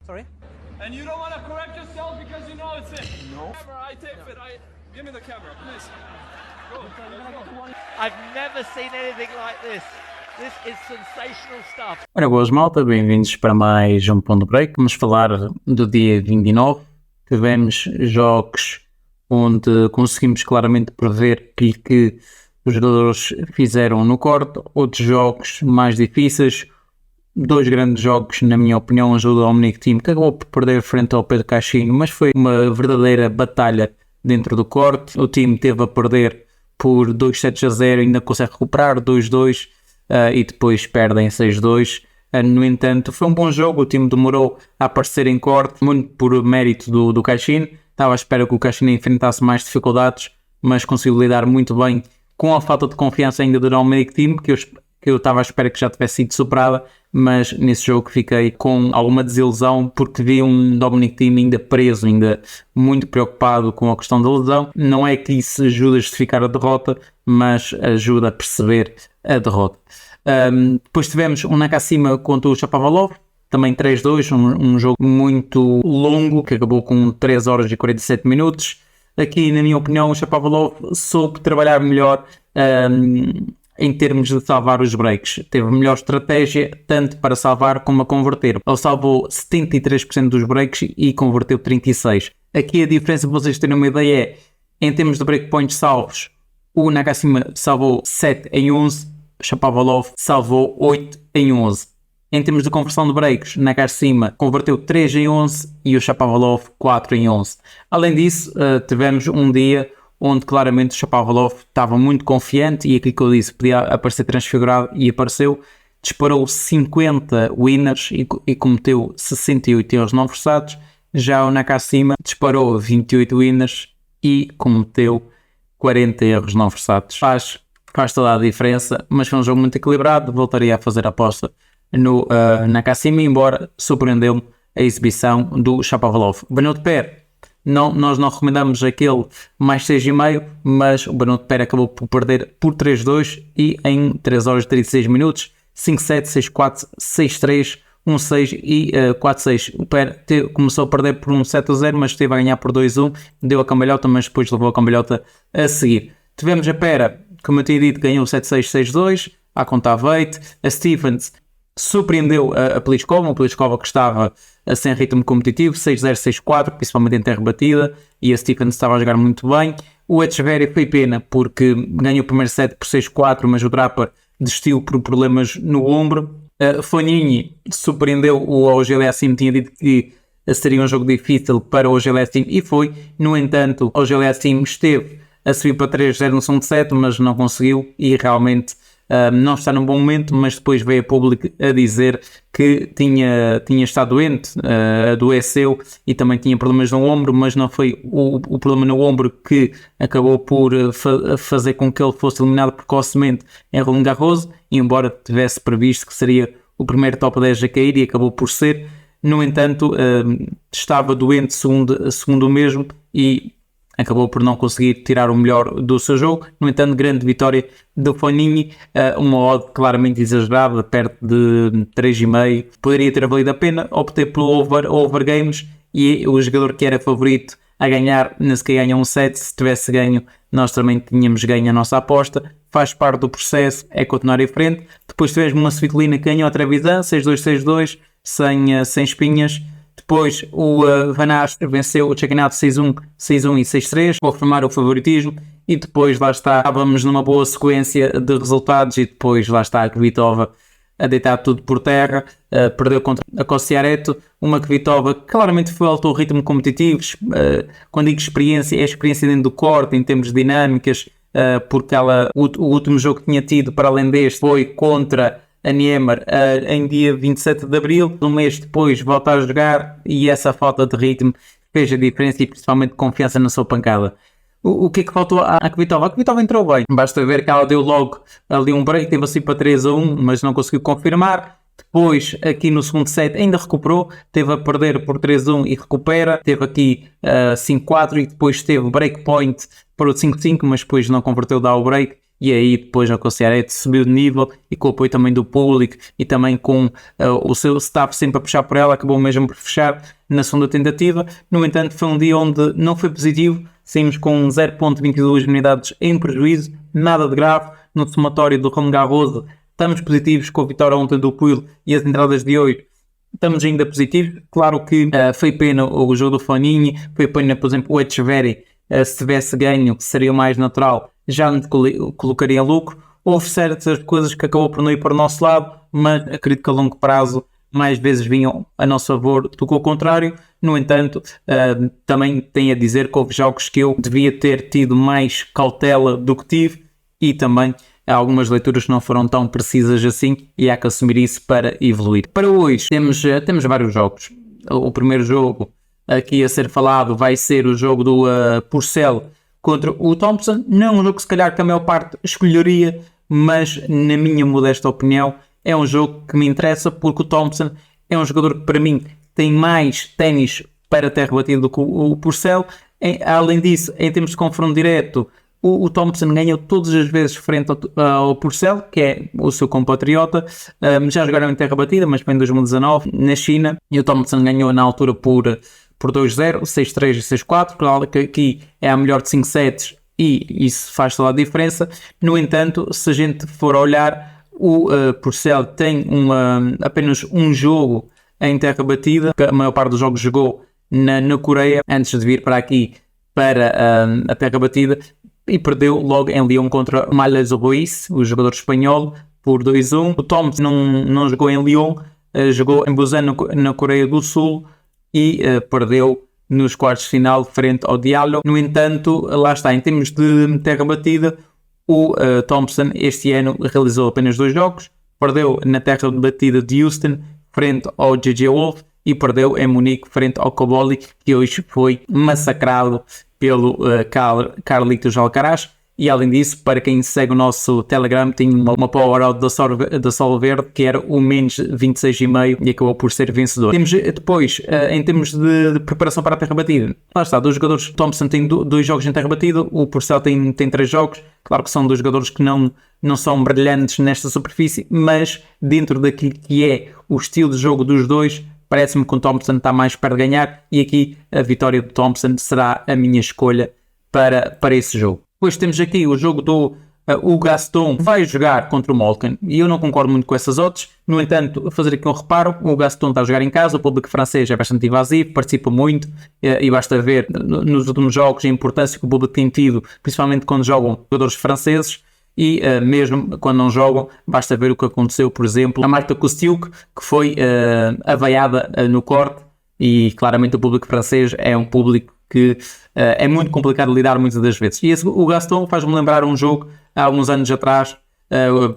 Sorry? And you don't want to correct yourself because you know it's it. No. Camera, I take it. Give me the camera, please. Go. Let's go. I've never seen anything like this. This is sensational stuff. Ora, boas malta, bem-vindos para mais um Ponto Break. Vamos falar do dia 29. Tivemos jogos onde conseguimos claramente prever aquilo que os jogadores fizeram no corte, outros jogos mais difíceis. Dois grandes jogos, na minha opinião, um jogo do Omnic Team que acabou por perder frente ao Pedro Caixinho, mas foi uma verdadeira batalha dentro do corte. O time teve a perder por 2-7-0, ainda consegue recuperar 2-2 e depois perdem 6-2. No entanto, foi um bom jogo, o time demorou a aparecer em corte, muito por mérito do Caixinho. Estava à espera que o Caixinho enfrentasse mais dificuldades, mas conseguiu lidar muito bem com a falta de confiança ainda do Omnic Team, que eu estava à espera que já tivesse sido superada, mas nesse jogo fiquei com alguma desilusão porque vi um Omnic Team ainda preso, ainda muito preocupado com a questão da lesão. Não é que isso ajude a justificar a derrota, mas ajuda a perceber a derrota. Depois tivemos um Nakashima contra o Shapovalov, também 3-2, um jogo muito longo que acabou com 3 horas e 47 minutos. Aqui, na minha opinião, o Shapovalov soube trabalhar melhor em termos de salvar os breaks. Teve melhor estratégia, tanto para salvar como a converter. Ele salvou 73% dos breaks e converteu 36%. Aqui a diferença, para vocês terem uma ideia, é, em termos de breakpoints salvos, o Nakashima salvou 7 em 11, o Shapovalov salvou 8 em 11. Em termos de conversão de breaks, Nakashima converteu 3 em 11 e o Shapovalov 4 em 11. Além disso, tivemos um dia onde claramente o Shapovalov estava muito confiante e aquilo que eu disse, podia aparecer transfigurado e apareceu. Disparou 50 winners e cometeu 68 erros não forçados. Já o Nakashima disparou 28 winners e cometeu 40 erros não forçados. Faz toda a diferença, mas foi um jogo muito equilibrado. Voltaria a fazer a aposta no Nakashima, embora surpreendeu-me a exibição do Shapovalov. Benoît Paire, nós não recomendamos aquele mais 6,5, mas o Benoît Paire acabou por perder por 3-2 e em 3 horas e 36 minutos, 5-7, 6-4, 6-3, 1-6 e 4-6. O Paire começou a perder por 7-0, mas esteve a ganhar por 2-1, deu a cambalhota, mas depois levou a cambalhota a seguir. Tivemos a Paire, como eu tinha dito, ganhou 7-6, 6-2, à conta Veite. A Stephens surpreendeu a Pliskova que estava sem ritmo competitivo, 6-0, 6-4, principalmente em terra batida, e a Stephens estava a jogar muito bem. O Etcheverry foi pena porque ganhou o primeiro set por 6-4, mas o Draper desistiu por problemas no ombro. Fognini surpreendeu o Auger-Aliassime, tinha dito que seria um jogo difícil para o Auger-Aliassime e foi. No entanto, o Auger-Aliassime esteve a subir para 3-0 no segundo set, mas não conseguiu e realmente não está num bom momento, mas depois veio a público a dizer que tinha estado doente, adoeceu e também tinha problemas no ombro, mas não foi o problema no ombro que acabou por fazer com que ele fosse eliminado precocemente em Roland Garros, embora tivesse previsto que seria o primeiro top 10 a cair e acabou por ser. No entanto, estava doente segundo o mesmo e acabou por não conseguir tirar o melhor do seu jogo. No entanto, grande vitória do Fognini, uma odd claramente exagerada, perto de 3,5. Poderia ter valido a pena, optei pelo over games e o jogador que era favorito a ganhar, nem sequer ganha um set. Se tivesse ganho, nós também tínhamos ganho a nossa aposta. Faz parte do processo, é continuar em frente. Depois tivemos uma Svitolina que ganhou a Trevisan, 6-2, 6-2, sem espinhas. Depois o Van Aert venceu o Cecchinat 6-1 e 6-3, para confirmar o favoritismo. E depois lá está, estávamos numa boa sequência de resultados e depois lá está a Kvitova a deitar tudo por terra, perdeu contra a Cossiaretto, uma Kvitova que claramente faltou ritmo competitivo. Quando digo experiência, é experiência dentro do corte, em termos de dinâmicas, porque o último jogo que tinha tido para além deste foi contra a Niemer em dia 27 de Abril, um mês depois volta a jogar e essa falta de ritmo fez a diferença e principalmente confiança na sua pancada. O que é que faltou à Kvitova? A Kvitova entrou bem, basta ver que ela deu logo ali um break, teve assim para 3-1, mas não conseguiu confirmar. Depois aqui no segundo set ainda recuperou, teve a perder por 3-1 e recupera, teve aqui 5-4 e depois teve breakpoint para o 5-5, mas depois não converteu, dá o break e aí depois a Conciarete subiu de nível e com o apoio também do público e também com o seu staff sempre a puxar por ela, acabou mesmo por fechar na segunda tentativa. No entanto, foi um dia onde não foi positivo, saímos com 0.22 unidades em prejuízo, nada de grave. No somatório do Roland Garros estamos positivos com a vitória ontem do Puig e as entradas de hoje. Estamos ainda positivos. Claro que foi pena o jogo do Fognini, foi pena, por exemplo, o Etcheverry, se tivesse ganho, seria o mais natural, já nos colocaria em lucro. Houve certas coisas que acabou por não ir para o nosso lado, mas acredito que a longo prazo mais vezes vinham a nosso favor do que o contrário. No entanto, também tenho a dizer que houve jogos que eu devia ter tido mais cautela do que tive e também algumas leituras não foram tão precisas assim e há que assumir isso para evoluir. Para hoje temos vários jogos. O primeiro jogo aqui a ser falado vai ser o jogo do Purcell contra o Thompson. Não é um jogo que se calhar que a maior parte escolheria, mas na minha modesta opinião é um jogo que me interessa porque o Thompson é um jogador que para mim tem mais ténis para terra batida do que o Purcell. Além disso, em termos de confronto direto, o Thompson ganhou todas as vezes frente ao Purcell, que é o seu compatriota. Já jogaram em terra batida, mas foi em 2019 na China, e o Thompson ganhou na altura por 2-0, 6-3 e 6-4. Claro que aqui é a melhor de 5 sets e isso faz toda a diferença. No entanto, se a gente for olhar, o Purcell tem apenas um jogo em terra batida. A maior parte dos jogos jogou na Coreia antes de vir para aqui para a terra batida e perdeu logo em Lyon contra Miles Ruiz, o jogador espanhol, por 2-1. O Thompson não jogou em Lyon, jogou em Busan na Coreia do Sul e perdeu nos quartos de final frente ao Diallo. No entanto, lá está, em termos de terra batida, o Thompson este ano realizou apenas 2 jogos, perdeu na terra batida de Houston frente ao J.J. Wolf e perdeu em Munique frente ao Cobolli, que hoje foi massacrado pelo Carlitos Alcaraz. E além disso, para quem segue o nosso Telegram, tem uma power out da Solverde que era o menos 26,5 e acabou por ser vencedor. Temos depois, em termos de preparação para a terra batida, lá está, 2 jogadores. Thompson tem 2 jogos em terra batida, o Purcell tem 3 jogos. Claro que são 2 jogadores que não são brilhantes nesta superfície, mas dentro daquilo que é o estilo de jogo dos dois, parece-me que o Thompson está mais perto de ganhar e aqui a vitória do Thompson será a minha escolha para esse jogo. Depois temos aqui o jogo do o Gaston vai jogar contra o Molcan e eu não concordo muito com essas odds. No entanto, fazer aqui um reparo, o Gaston está a jogar em casa, o público francês é bastante invasivo, participa muito e basta ver nos últimos jogos a importância que o público tem tido, principalmente quando jogam jogadores franceses. E mesmo quando não jogam, basta ver o que aconteceu, por exemplo, a Marta Kostiuk, que foi avaiada no corte, e claramente o público francês é um público que é muito complicado de lidar muitas das vezes. E o Gaston faz-me lembrar um jogo há alguns anos atrás,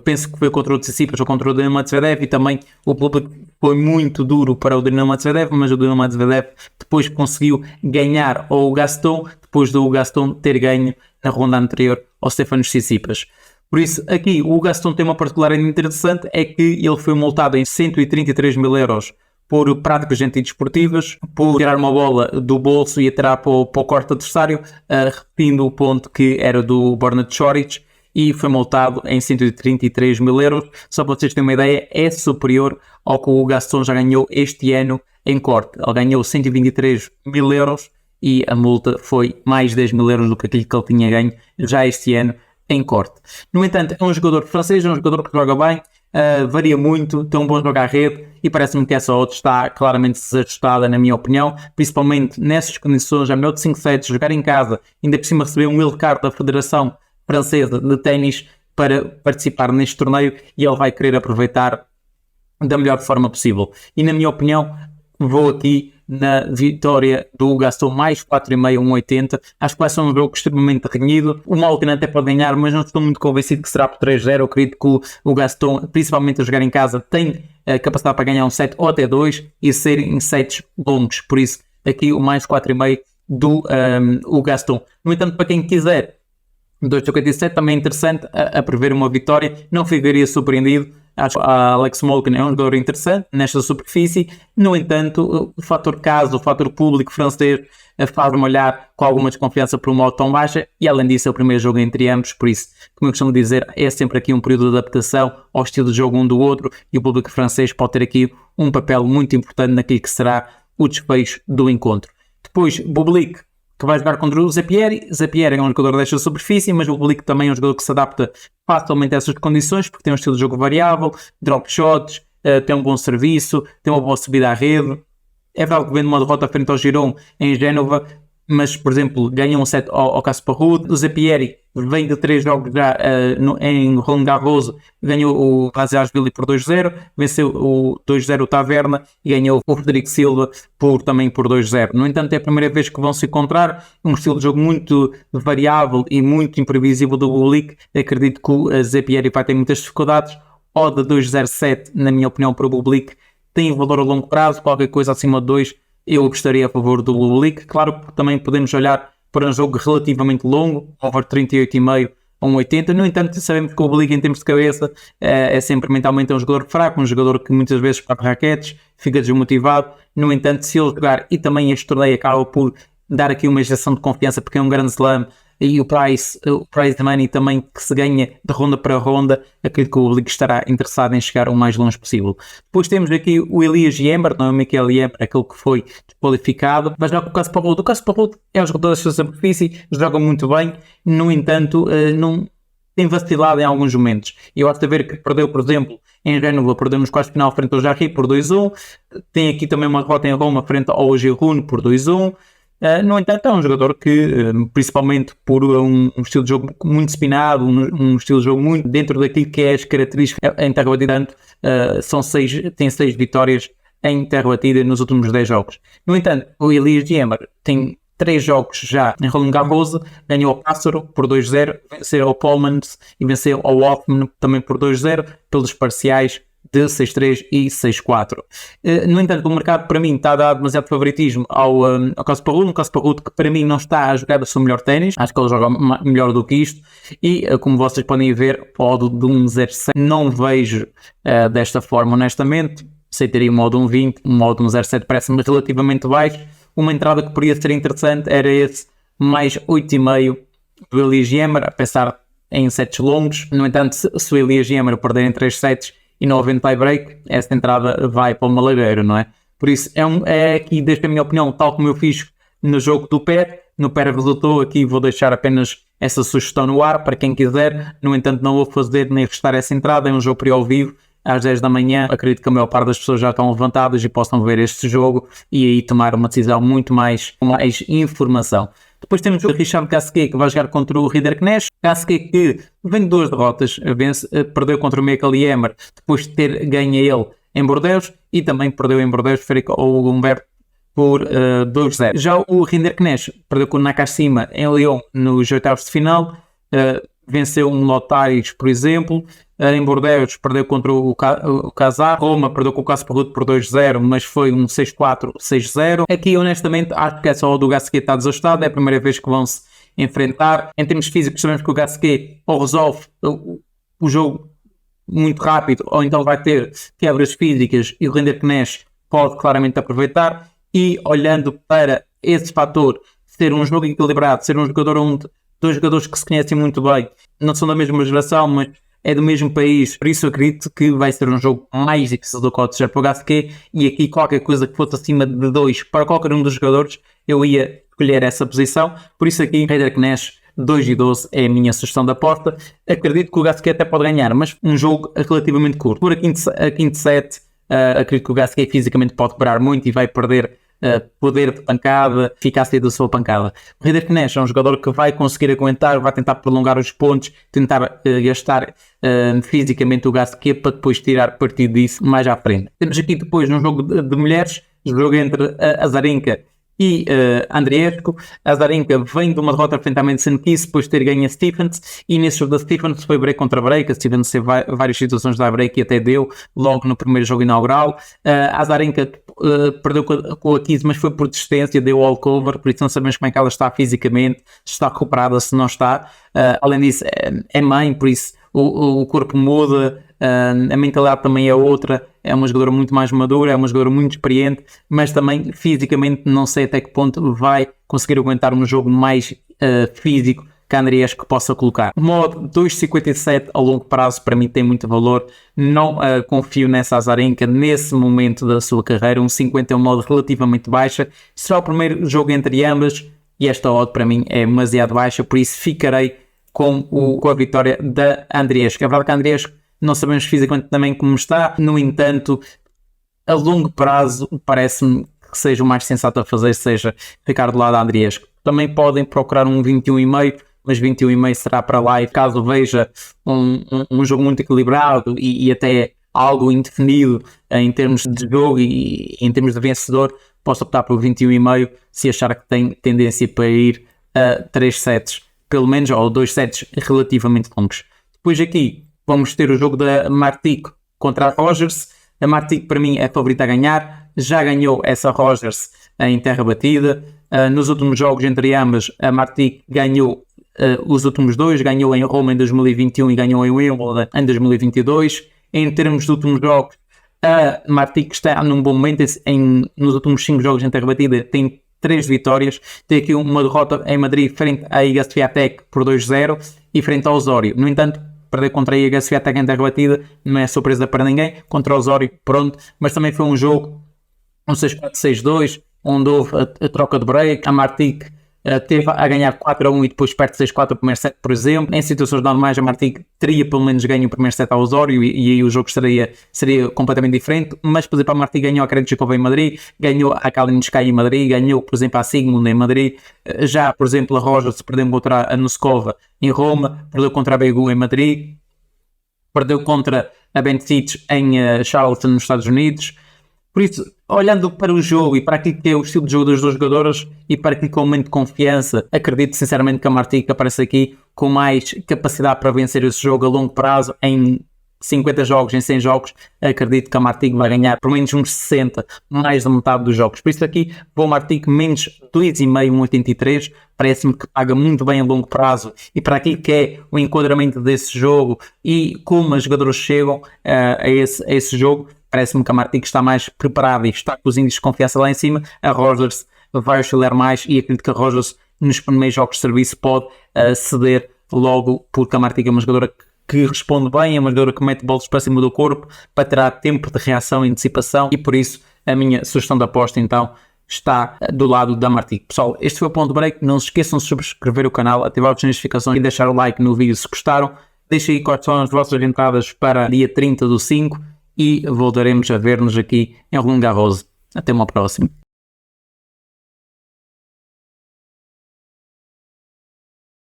penso que foi contra o Tsitsipas ou contra o Daniil Medvedev, e também o público foi muito duro para o Daniil Medvedev, mas o Daniil Medvedev depois conseguiu ganhar ao Gaston, depois do Gaston ter ganho na ronda anterior ao Stefanos Tsitsipas. Por isso, aqui o Gaston tem uma particularidade interessante, é que ele foi multado em 133 mil euros por práticas antidesportivas, por tirar uma bola do bolso e atirar para o corte adversário, repetindo o ponto que era do Borna Coric, e foi multado em 133 mil euros. Só para vocês terem uma ideia, é superior ao que o Gaston já ganhou este ano em corte. Ele ganhou 123 mil euros e a multa foi mais 10 mil euros do que aquilo que ele tinha ganho já este ano em corte. No entanto, é um jogador francês, é um jogador que joga bem, varia muito, tem um bom jogo à rede e parece-me que essa outra está claramente desajustada, na minha opinião, principalmente nessas condições, a melhor de 5 sets, jogar em casa, ainda por cima receber um wildcard da Federação Francesa de Ténis para participar neste torneio, e ele vai querer aproveitar da melhor forma possível. E na minha opinião, vou aqui na vitória do Gaston mais 4,5, 1,80. Acho que vai ser um jogo extremamente renhido. O Molcan até pode ganhar, mas não estou muito convencido que será por 3-0. Eu acredito que o Gaston, principalmente a jogar em casa, tem a capacidade para ganhar um set ou até 2 e ser em sets longos. Por isso, aqui o mais 4,5 do o Gaston. No entanto, para quem quiser 2,57 também é interessante a prever uma vitória. Não ficaria surpreendido Acho que a Alex Molcan é um jogador interessante nesta superfície. No entanto, o fator casa, o fator público francês faz-me olhar com alguma desconfiança para uma modo tão baixa, e além disso é o primeiro jogo entre ambos, por isso, como eu costumo dizer, é sempre aqui um período de adaptação ao estilo de jogo um do outro, e o público francês pode ter aqui um papel muito importante naquilo que será o desfecho do encontro. Depois, Bublik, que vai jogar contra o Zappieri. Zappieri é um jogador desta superfície, mas o Bublik também é um jogador que se adapta facilmente a essas condições, porque tem um estilo de jogo variável, drop shots, tem um bom serviço, tem uma boa subida à rede. É verdade que vem de uma derrota frente ao Giron em Génova, mas, por exemplo, ganhou um set ao Casper Ruud. O Zappieri vem de 3 jogos já em Roland Garros, ganhou o Razziasvili por 2-0, venceu o 2-0 o Taverna e ganhou o Frederico Silva também por 2-0. No entanto, é a primeira vez que vão se encontrar, um estilo de jogo muito variável e muito imprevisível do Bublik. Acredito que o Zappieri vai ter muitas dificuldades. Odd 2,07, na minha opinião, para o Bublik. Tem valor a longo prazo, qualquer coisa acima de 2, eu gostaria a favor do Bublik. Claro que também podemos olhar para um jogo relativamente longo, over 38,5 a 1,80. No entanto, sabemos que o Bublik, em termos de cabeça, é sempre mentalmente um jogador fraco, um jogador que muitas vezes para raquetes, fica desmotivado. No entanto, se ele jogar, e também este torneio acaba por dar aqui uma injeção de confiança, porque é um grande slam, e o price de money também que se ganha de ronda para ronda, acredito que o Bublik estará interessado em chegar o mais longe possível. Depois temos aqui o Elias Ymer, não é o Michael Ymer, aquele que foi desqualificado, vai jogar com o Casper Ruud. O Casper Ruud é um jogador da sua superfície, joga muito bem, no entanto, não tem vacilado em alguns momentos. Eu acho de ver que perdeu, por exemplo, em Génova, perdeu nos quartos de final frente ao Jarry por 2-1, tem aqui também uma derrota em Roma frente ao Giroud por 2-1. No entanto, é um jogador que, principalmente por um estilo de jogo muito spinado, um estilo de jogo muito dentro daquilo que é as características em terra batida, tem 6 vitórias em terra batida nos últimos 10 jogos. No entanto, o Elias Ymer tem 3 jogos já em Roland Garros, ganhou ao Pássaro por 2-0, venceu ao Polmans e venceu ao Hoffman também por 2-0, pelos parciais de 6-3 e 6-4. No entanto, o mercado para mim está a dar demasiado favoritismo ao Casper Ruud, um Casper Ruud que para mim não está a jogar o seu melhor ténis, acho que ele joga melhor do que isto, e como vocês podem ver, pode de 1,07 não vejo desta forma honestamente, aceitaria um modo 1,20, um modo 1,07 parece-me relativamente baixo. Uma entrada que poderia ser interessante era esse mais 8,5 do Elias Ymer, a pensar em sets longos. No entanto, se o Elias Ymer perder em 3 sets e não havendo tie-break, essa entrada vai para uma lareira, não é? Por isso, é aqui, desde a minha opinião, tal como eu fiz no jogo do PER, no PER resultou, aqui vou deixar apenas essa sugestão no ar para quem quiser. No entanto, não vou fazer nem restar essa entrada, é um jogo ao vivo, às 10 da manhã, acredito que a maior parte das pessoas já estão levantadas e possam ver este jogo e aí tomar uma decisão muito mais com mais informação. Depois temos o Richard Gasquet, que vai jogar contra o Rinderknecht. Gasquet que vem de 2 derrotas, perdeu contra o Michael Ymer, depois de ter ganho ele em Bordeaux, e também perdeu em Bordeaux frente ao Humberto por 2-0. Já o Rinderknecht perdeu com o Nakashima em Lyon nos oitavos de final, venceu um Lotaris, por exemplo. Em Bordeaux perdeu contra o Kazar. Roma perdeu com o Casper Ruud por 2-0, mas foi um 6-4, 6-0. Aqui, honestamente, acho que é só o do Gasquet está desajustado. É a primeira vez que vão se enfrentar. Em termos físicos, sabemos que o Gasquet ou resolve o jogo muito rápido, ou então vai ter quebras físicas, e o Rinderknecht pode claramente aproveitar. E olhando para esse fator, ser um jogo equilibrado, ser um jogador onde 2 jogadores que se conhecem muito bem, não são da mesma geração, mas é do mesmo país, por isso eu acredito que vai ser um jogo mais difícil do que o para o Gasquet, e aqui qualquer coisa que fosse acima de 2 para qualquer um dos jogadores, eu ia escolher essa posição. Por isso aqui, Rinderknecht 2,12 é a minha sugestão de aposta. Acredito que o Gasquet até pode ganhar, mas um jogo relativamente curto. Por a quinto set, acredito que o Gasquet fisicamente pode quebrar muito e vai perder poder de pancada, eficácia da sua pancada. O Rinderknecht é um jogador que vai conseguir aguentar, vai tentar prolongar os pontos, tentar gastar fisicamente o Gasquet para depois tirar partido disso mais à frente. Temos aqui depois um jogo de mulheres, jogo entre Azarenka e Andreescu. Azarenka vem de uma derrota frente à Madison Keys depois de ter ganho a Stephens, e nesse jogo da Stephens foi break contra break. A Stephens teve várias situações da break e até deu logo no primeiro jogo inaugural. Azarenka perdeu com a Keys, mas foi por desistência, deu walkover, por isso não sabemos como é que ela está fisicamente, se está recuperada, se não está. Além disso, é mãe, por isso o corpo muda, a mentalidade também é outra, é uma jogadora muito mais madura, é uma jogadora muito experiente, mas também fisicamente não sei até que ponto vai conseguir aguentar um jogo mais físico que a Andriescu possa colocar. O modo 2.57 a longo prazo para mim tem muito valor, não confio nessa Azarenka nesse momento da sua carreira, um 50 é um modo relativamente baixa, será o primeiro jogo entre ambas e esta odd para mim é demasiado baixa, por isso ficarei com a vitória da Andriescu. É verdade que a Andriescu não sabemos fisicamente também como está, no entanto, a longo prazo parece-me que seja o mais sensato a fazer, seja ficar do lado da Andriescu. Também podem procurar um 21,5, mas 21,5 será para lá e caso veja um jogo muito equilibrado e até algo indefinido em termos de jogo e em termos de vencedor, posso optar por 21,5 se achar que tem tendência para ir a 3 sets, pelo menos, ou 2 sets relativamente longos. Depois aqui vamos ter o jogo da Martic contra a Rogers. A Martic para mim é a favorita a ganhar, já ganhou essa Rogers em terra batida. Nos últimos jogos entre ambas, a Martic ganhou os últimos dois, ganhou em Roma em 2021 e ganhou em Wimbledon em 2022. Em termos de últimos jogos, a Martic está num bom momento, nos últimos 5 jogos em terra batida tem 3 vitórias, tem aqui uma derrota em Madrid frente à Iga Swiatek por 2-0 e frente ao Osório. No entanto, perder contra a Iga Swiatek em terra batida não é surpresa para ninguém, contra o Osório pronto, mas também foi um jogo, um 6-4, 6-2, onde houve a troca de break, a Martic teve a ganhar 4-1 e depois perde 6-4 o primeiro set, por exemplo. Em situações normais a Martic teria pelo menos ganho o primeiro set ao Osório e aí o jogo seria completamente diferente, mas por exemplo a Martic ganhou a Krejcikova em Madrid, ganhou a Kalinskaya em Madrid, ganhou por exemplo a Sigmund em Madrid, já por exemplo a Rogers perdeu contra a Noskova em Roma, perdeu contra a Begu em Madrid, perdeu contra a Bencic em Charlotte nos Estados Unidos. Por isso, olhando para o jogo e para aquilo que é o estilo de jogo das duas jogadoras e para aquilo que é o momento de confiança, acredito sinceramente que a Martic aparece aqui com mais capacidade para vencer esse jogo a longo prazo. Em 50 jogos, em 100 jogos, acredito que a Martic vai ganhar por menos uns 60, mais da metade dos jogos. Por isso aqui vou Martic menos 2,5, 1,83, parece-me que paga muito bem a longo prazo e para aquilo que é o enquadramento desse jogo e como as jogadoras chegam a esse jogo, parece-me que a Martic está mais preparada e está com os índices de confiança lá em cima. A Rogers vai oscilar mais e acredito que a Rogers nos primeiros jogos de serviço pode ceder logo, porque a Martic é uma jogadora que responde bem, é uma jogadora que mete bolas para cima do corpo para ter tempo de reação e antecipação e por isso a minha sugestão de aposta então está do lado da Martic. Pessoal, este foi o Ponto Break, não se esqueçam de subscrever o canal, ativar as notificações e deixar o like no vídeo se gostaram. Deixem aí quais são as vossas entradas para dia 30/5 e voltaremos a ver-nos aqui em Roland Garros. Até uma próxima.